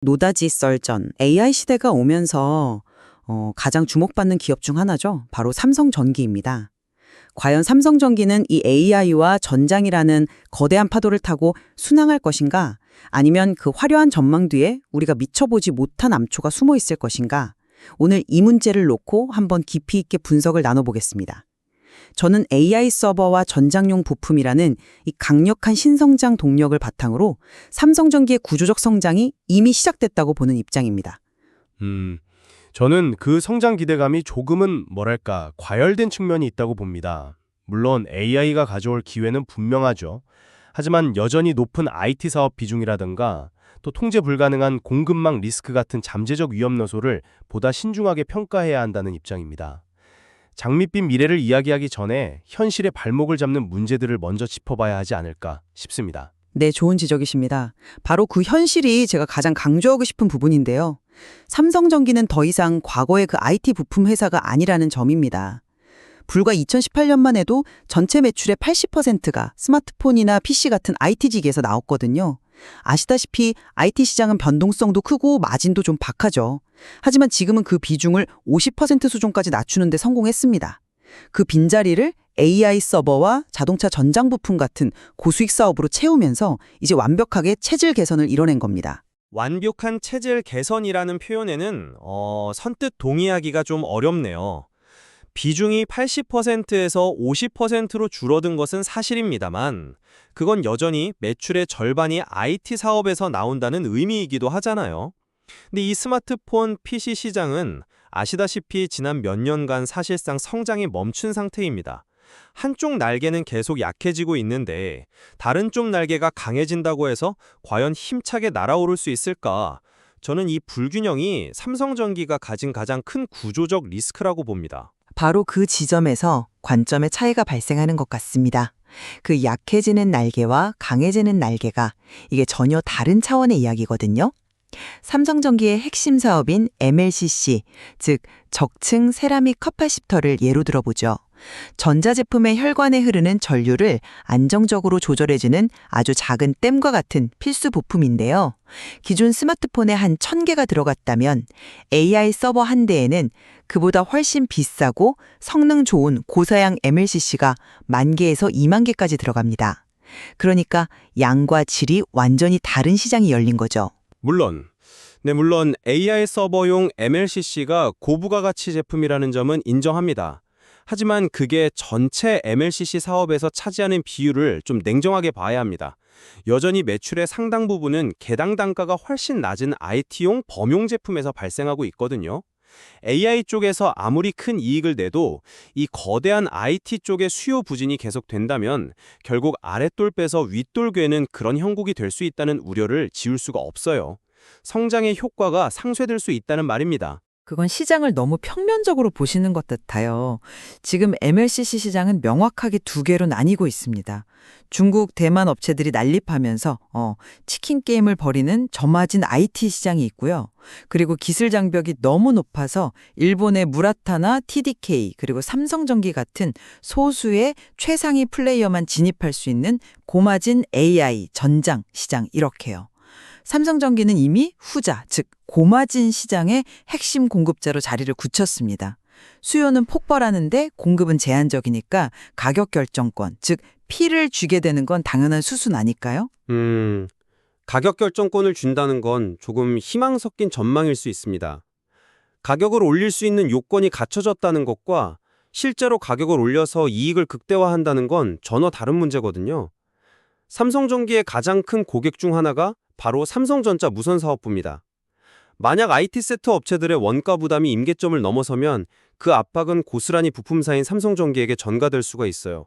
노다지 썰전, AI 시대가 오면서 가장 주목받는 기업 중 하나죠. 바로 삼성전기입니다. 과연 삼성전기는 이 AI와 전장이라는 거대한 파도를 타고 순항할 것인가? 아니면 그 화려한 전망 뒤에 우리가 미쳐보지 못한 암초가 숨어 있을 것인가? 오늘 이 문제를 놓고 한번 깊이 있게 분석을 나눠보겠습니다. 저는 AI 서버와 전장용 부품이라는 이 강력한 신성장 동력을 바탕으로 삼성전기의 구조적 성장이 이미 시작됐다고 보는 입장입니다. 저는 그 성장 기대감이 조금은 과열된 측면이 있다고 봅니다. 물론 AI가 가져올 기회는 분명하죠. 하지만 여전히 높은 IT 사업 비중이라든가 또 통제 불가능한 공급망 리스크 같은 잠재적 위험 요소를 보다 신중하게 평가해야 한다는 입장입니다. 장밋빛 미래를 이야기하기 전에 현실의 발목을 잡는 문제들을 먼저 짚어봐야 하지 않을까 싶습니다. 네, 좋은 지적이십니다. 바로 그 현실이 제가 가장 강조하고 싶은 부분인데요. 삼성전기는 더 이상 과거의 그 IT 부품 회사가 아니라는 점입니다. 불과 2018년만 해도 전체 매출의 80%가 스마트폰이나 PC 같은 IT직에서 나왔거든요. 아시다시피 IT 시장은 변동성도 크고 마진도 좀 박하죠. 하지만 지금은 그 비중을 50% 수준까지 낮추는 데 성공했습니다. 그 빈자리를 AI 서버와 자동차 전장 부품 같은 고수익 사업으로 채우면서 이제 완벽하게 체질 개선을 이뤄낸 겁니다. 완벽한 체질 개선이라는 표현에는 선뜻 동의하기가 좀 어렵네요. 비중이 80%에서 50%로 줄어든 것은 사실입니다만 그건 여전히 매출의 절반이 IT 사업에서 나온다는 의미이기도 하잖아요. 근데 이 스마트폰 PC 시장은 아시다시피 지난 몇 년간 사실상 성장이 멈춘 상태입니다. 한쪽 날개는 계속 약해지고 있는데 다른 쪽 날개가 강해진다고 해서 과연 힘차게 날아오를 수 있을까? 저는 이 불균형이 삼성전기가 가진 가장 큰 구조적 리스크라고 봅니다. 바로 그 지점에서 관점의 차이가 발생하는 것 같습니다. 그 약해지는 날개와 강해지는 날개가 이게 전혀 다른 차원의 이야기거든요. 삼성전기의 핵심 사업인 MLCC, 즉 적층 세라믹 커파시터를 예로 들어보죠. 전자제품의 혈관에 흐르는 전류를 안정적으로 조절해주는 아주 작은 댐과 같은 필수 부품인데요. 기존 스마트폰에 한 1000개가 들어갔다면 AI 서버 한 대에는 그보다 훨씬 비싸고 성능 좋은 고사양 MLCC가 10,000개에서 20,000개까지 들어갑니다. 그러니까 양과 질이 완전히 다른 시장이 열린 거죠. 물론 AI 서버용 MLCC가 고부가가치 제품이라는 점은 인정합니다. 하지만 그게 전체 MLCC 사업에서 차지하는 비율을 좀 냉정하게 봐야 합니다. 여전히 매출의 상당 부분은 개당 단가가 훨씬 낮은 IT용 범용 제품에서 발생하고 있거든요. AI 쪽에서 아무리 큰 이익을 내도 이 거대한 IT 쪽의 수요 부진이 계속된다면 결국 아랫돌 빼서 윗돌 괴는 그런 형국이 될 수 있다는 우려를 지울 수가 없어요. 성장의 효과가 상쇄될 수 있다는 말입니다. 그건 시장을 너무 평면적으로 보시는 것 같아요. 지금 MLCC 시장은 명확하게 두 개로 나뉘고 있습니다. 중국, 대만 업체들이 난립하면서 치킨 게임을 벌이는 저마진 IT 시장이 있고요. 그리고 기술 장벽이 너무 높아서 일본의 무라타나 TDK 그리고 삼성전기 같은 소수의 최상위 플레이어만 진입할 수 있는 고마진 AI, 전장 시장 이렇게요. 삼성전기는 이미 후자, 즉 고마진 시장의 핵심 공급자로 자리를 굳혔습니다. 수요는 폭발하는데 공급은 제한적이니까 가격 결정권, 즉 피를 쥐게 되는 건 당연한 수순 아닐까요? 가격 결정권을 준다는 건 조금 희망 섞인 전망일 수 있습니다. 가격을 올릴 수 있는 요건이 갖춰졌다는 것과 실제로 가격을 올려서 이익을 극대화한다는 건 전혀 다른 문제거든요. 삼성전기의 가장 큰 고객 중 하나가 바로 삼성전자 무선사업부입니다. 만약 IT 세트 업체들의 원가 부담이 임계점을 넘어서면 그 압박은 고스란히 부품사인 삼성전기에게 전가될 수가 있어요.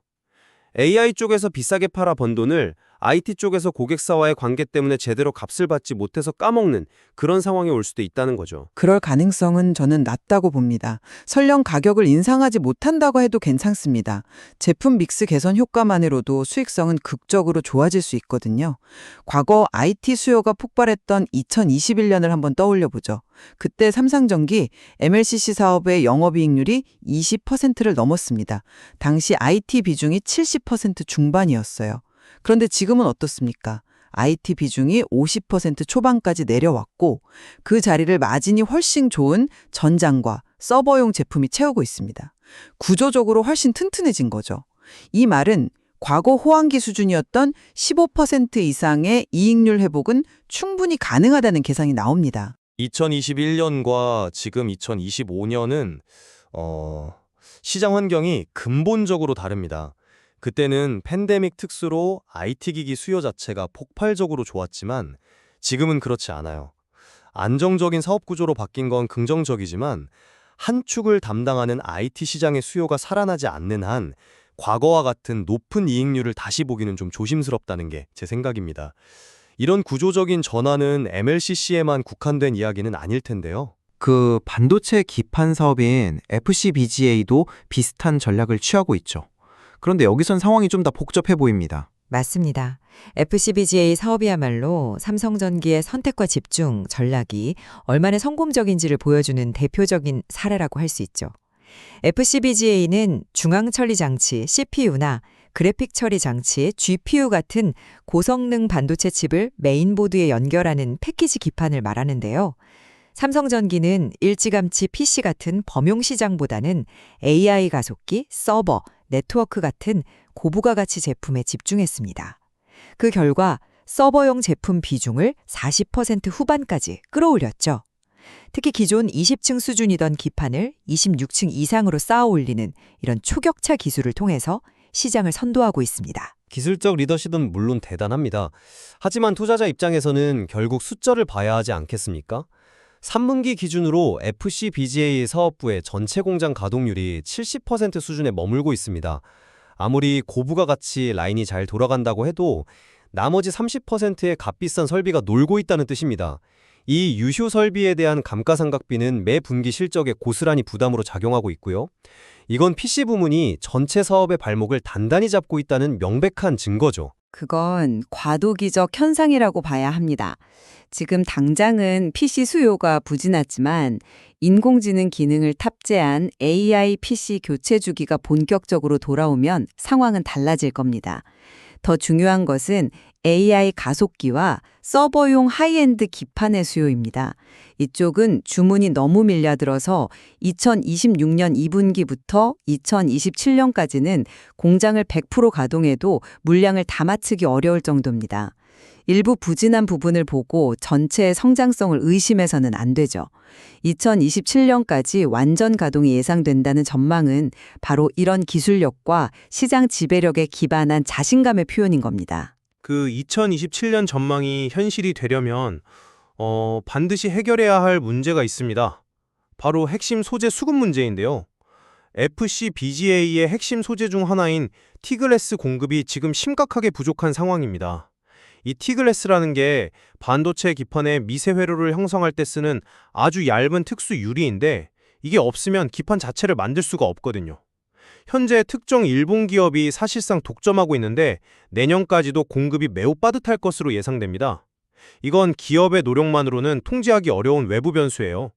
AI 쪽에서 비싸게 팔아 번 돈을 IT 쪽에서 고객사와의 관계 때문에 제대로 값을 받지 못해서 까먹는 그런 상황이 올 수도 있다는 거죠. 그럴 가능성은 저는 낮다고 봅니다. 설령 가격을 인상하지 못한다고 해도 괜찮습니다. 제품 믹스 개선 효과만으로도 수익성은 극적으로 좋아질 수 있거든요. 과거 IT 수요가 폭발했던 2021년을 한번 떠올려 보죠. 그때 삼성전기 MLCC 사업의 영업이익률이 20%를 넘었습니다. 당시 IT 비중이 70% 중반이었어요. 그런데 지금은 어떻습니까? IT 비중이 50% 초반까지 내려왔고 그 자리를 마진이 훨씬 좋은 전장과 서버용 제품이 채우고 있습니다. 구조적으로 훨씬 튼튼해진 거죠. 이 말은 과거 호황기 수준이었던 15% 이상의 이익률 회복은 충분히 가능하다는 계산이 나옵니다. 2021년과 지금 2025년은 시장 환경이 근본적으로 다릅니다. 그때는 팬데믹 특수로 IT 기기 수요 자체가 폭발적으로 좋았지만 지금은 그렇지 않아요. 안정적인 사업 구조로 바뀐 건 긍정적이지만 한 축을 담당하는 IT 시장의 수요가 살아나지 않는 한 과거와 같은 높은 이익률을 다시 보기는 좀 조심스럽다는 게 제 생각입니다. 이런 구조적인 전환은 MLCC에만 국한된 이야기는 아닐 텐데요. 그 반도체 기판 사업인 FCBGA도 비슷한 전략을 취하고 있죠. 그런데 여기선 상황이 좀 더 복잡해 보입니다. 맞습니다. FCBGA 사업이야말로 삼성전기의 선택과 집중 전략이 얼마나 성공적인지를 보여주는 대표적인 사례라고 할 수 있죠. FCBGA는 중앙 처리 장치 CPU나 그래픽 처리 장치 GPU 같은 고성능 반도체 칩을 메인보드에 연결하는 패키지 기판을 말하는데요. 삼성전기는 일찌감치 PC 같은 범용 시장보다는 AI 가속기, 서버, 네트워크 같은 고부가 가치 제품에 집중했습니다. 그 결과 서버용 제품 비중을 40% 후반까지 끌어올렸죠. 특히 기존 20층 수준이던 기판을 26층 이상으로 쌓아 올리는 이런 초격차 기술을 통해서 시장을 선도하고 있습니다. 기술적 리더십은 물론 대단합니다. 하지만 투자자 입장에서는 결국 숫자를 봐야 하지 않겠습니까? 3분기 기준으로 FCBGA 사업부의 전체 공장 가동률이 70% 수준에 머물고 있습니다. 아무리 고부가 가치 라인이 잘 돌아간다고 해도 나머지 30%의 값비싼 설비가 놀고 있다는 뜻입니다. 이 유효 설비에 대한 감가상각비는 매 분기 실적에 고스란히 부담으로 작용하고 있고요. 이건 PC 부문이 전체 사업의 발목을 단단히 잡고 있다는 명백한 증거죠. 그건 과도기적 현상이라고 봐야 합니다. 지금 당장은 PC 수요가 부진하지만 인공지능 기능을 탑재한 AI PC 교체 주기가 본격적으로 돌아오면 상황은 달라질 겁니다. 더 중요한 것은 AI 가속기와 서버용 하이엔드 기판의 수요입니다. 이쪽은 주문이 너무 밀려들어서 2026년 2분기부터 2027년까지는 공장을 100% 가동해도 물량을 다 맞추기 어려울 정도입니다. 일부 부진한 부분을 보고 전체의 성장성을 의심해서는 안 되죠. 2027년까지 완전 가동이 예상된다는 전망은 바로 이런 기술력과 시장 지배력에 기반한 자신감의 표현인 겁니다. 그 2027년 전망이 현실이 되려면 반드시 해결해야 할 문제가 있습니다. 바로 핵심 소재 수급 문제인데요. FCBGA의 핵심 소재 중 하나인 T글래스 공급이 지금 심각하게 부족한 상황입니다. 이 T글래스라는 게 반도체 기판의 미세 회로를 형성할 때 쓰는 아주 얇은 특수 유리인데 이게 없으면 기판 자체를 만들 수가 없거든요. 현재 특정 일본 기업이 사실상 독점하고 있는데 내년까지도 공급이 매우 빠듯할 것으로 예상됩니다. 이건 기업의 노력만으로는 통제하기 어려운 외부 변수예요.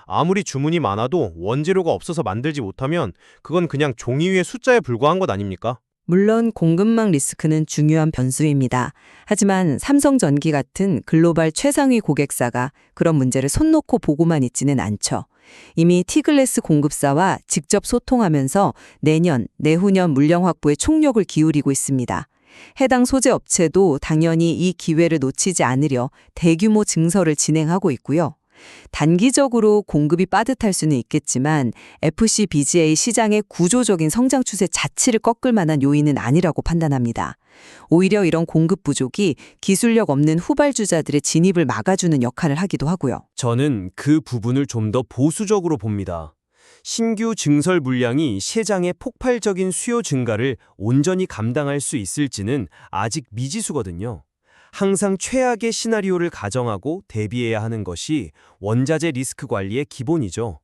아무리 주문이 많아도 원재료가 없어서 만들지 못하면 그건 그냥 종이 위의 숫자에 불과한 것 아닙니까? 물론 공급망 리스크는 중요한 변수입니다. 하지만 삼성전기 같은 글로벌 최상위 고객사가 그런 문제를 손 놓고 보고만 있지는 않죠. 이미 T글래스 공급사와 직접 소통하면서 내년, 내후년 물량 확보에 총력을 기울이고 있습니다. 해당 소재 업체도 당연히 이 기회를 놓치지 않으려 대규모 증설을 진행하고 있고요. 단기적으로 공급이 빠듯할 수는 있겠지만 FCBGA 시장의 구조적인 성장 추세 자체를 꺾을 만한 요인은 아니라고 판단합니다. 오히려 이런 공급 부족이 기술력 없는 후발주자들의 진입을 막아주는 역할을 하기도 하고요. 저는 그 부분을 좀 더 보수적으로 봅니다. 신규 증설 물량이 시장의 폭발적인 수요 증가를 온전히 감당할 수 있을지는 아직 미지수거든요. 항상 최악의 시나리오를 가정하고 대비해야 하는 것이 원자재 리스크 관리의 기본이죠.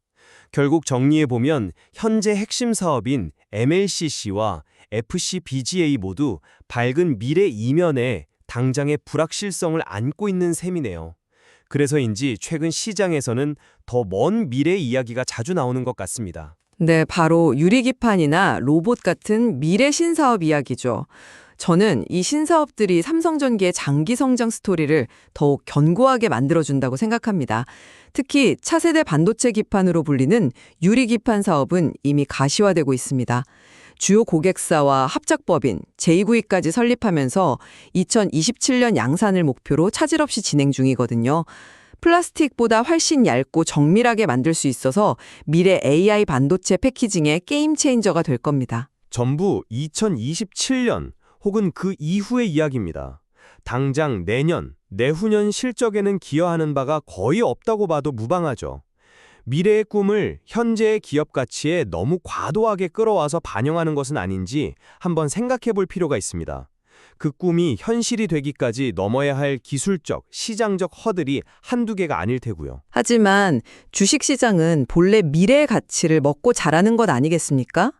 결국 정리해보면 현재 핵심 사업인 MLCC와 FCBGA 모두 밝은 미래 이면에 당장의 불확실성을 안고 있는 셈이네요. 그래서인지 최근 시장에서는 더 먼 미래 이야기가 자주 나오는 것 같습니다. 네, 바로 유리기판이나 로봇 같은 미래 신사업 이야기죠. 저는 이 신사업들이 삼성전기의 장기 성장 스토리를 더욱 견고하게 만들어준다고 생각합니다. 특히 차세대 반도체 기판으로 불리는 유리 기판 사업은 이미 가시화되고 있습니다. 주요 고객사와 합작법인, 제2구위까지 설립하면서 2027년 양산을 목표로 차질 없이 진행 중이거든요. 플라스틱보다 훨씬 얇고 정밀하게 만들 수 있어서 미래 AI 반도체 패키징의 게임 체인저가 될 겁니다. 전부 2027년 혹은 그 이후의 이야기입니다. 당장 내년, 내후년 실적에는 기여하는 바가 거의 없다고 봐도 무방하죠. 미래의 꿈을 현재의 기업 가치에 너무 과도하게 끌어와서 반영하는 것은 아닌지 한번 생각해 볼 필요가 있습니다. 그 꿈이 현실이 되기까지 넘어야 할 기술적, 시장적 허들이 한두 개가 아닐 테고요. 하지만 주식시장은 본래 미래의 가치를 먹고 자라는 것 아니겠습니까?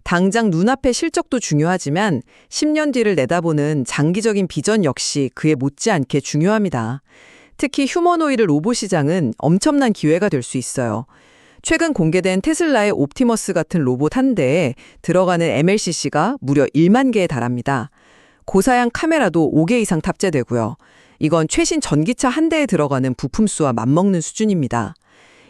당장 눈앞의 실적도 중요하지만 10년 뒤를 내다보는 장기적인 비전 역시 그에 못지않게 중요합니다. 특히 휴머노이드 로봇 시장은 엄청난 기회가 될 수 있어요. 최근 공개된 테슬라의 옵티머스 같은 로봇 한 대에 들어가는 MLCC가 무려 1만 개에 달합니다. 고사양 카메라도 5개 이상 탑재되고요. 이건 최신 전기차 한 대에 들어가는 부품 수와 맞먹는 수준입니다.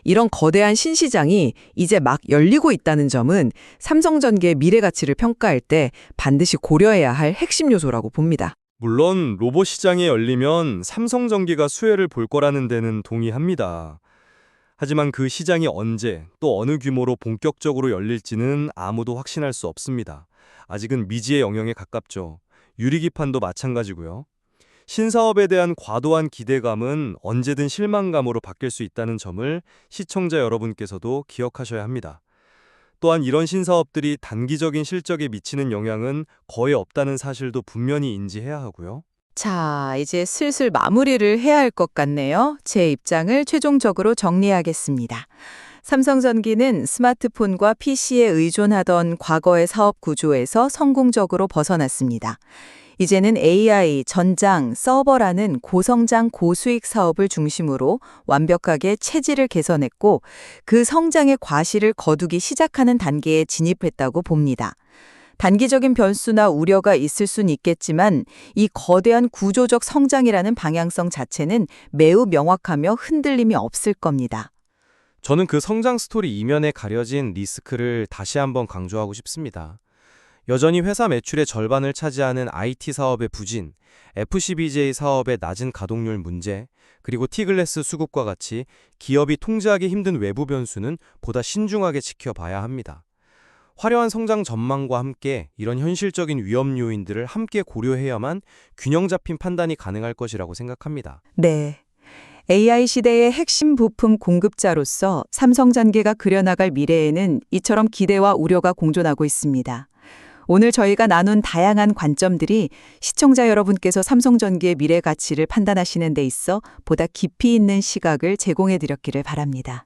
이런 거대한 신시장이 이제 막 열리고 있다는 점은 삼성전기의 미래 가치를 평가할 때 반드시 고려해야 할 핵심 요소라고 봅니다. 물론 로봇 시장이 열리면 삼성전기가 수혜를 볼 거라는 데는 동의합니다. 하지만 그 시장이 언제 또 어느 규모로 본격적으로 열릴지는 아무도 확신할 수 없습니다. 아직은 미지의 영역에 가깝죠. 유리기판도 마찬가지고요. 신사업에 대한 과도한 기대감은 언제든 실망감으로 바뀔 수 있다는 점을 시청자 여러분께서도 기억하셔야 합니다. 또한 이런 신사업들이 단기적인 실적에 미치는 영향은 거의 없다는 사실도 분명히 인지해야 하고요. 자, 이제 슬슬 마무리를 해야 할 것 같네요. 제 입장을 최종적으로 정리하겠습니다. 삼성전기는 스마트폰과 PC에 의존하던 과거의 사업 구조에서 성공적으로 벗어났습니다. 이제는 AI, 전장, 서버라는 고성장 고수익 사업을 중심으로 완벽하게 체질을 개선했고 그 성장의 과실을 거두기 시작하는 단계에 진입했다고 봅니다. 단기적인 변수나 우려가 있을 순 있겠지만 이 거대한 구조적 성장이라는 방향성 자체는 매우 명확하며 흔들림이 없을 겁니다. 저는 그 성장 스토리 이면에 가려진 리스크를 다시 한번 강조하고 싶습니다. 여전히 회사 매출의 절반을 차지하는 IT 사업의 부진, FCBGA 사업의 낮은 가동률 문제, 그리고 T글래스 수급과 같이 기업이 통제하기 힘든 외부 변수는 보다 신중하게 지켜봐야 합니다. 화려한 성장 전망과 함께 이런 현실적인 위험 요인들을 함께 고려해야만 균형 잡힌 판단이 가능할 것이라고 생각합니다. 네. AI 시대의 핵심 부품 공급자로서 삼성전기가 그려나갈 미래에는 이처럼 기대와 우려가 공존하고 있습니다. 오늘 저희가 나눈 다양한 관점들이 시청자 여러분께서 삼성전기의 미래 가치를 판단하시는 데 있어 보다 깊이 있는 시각을 제공해 드렸기를 바랍니다.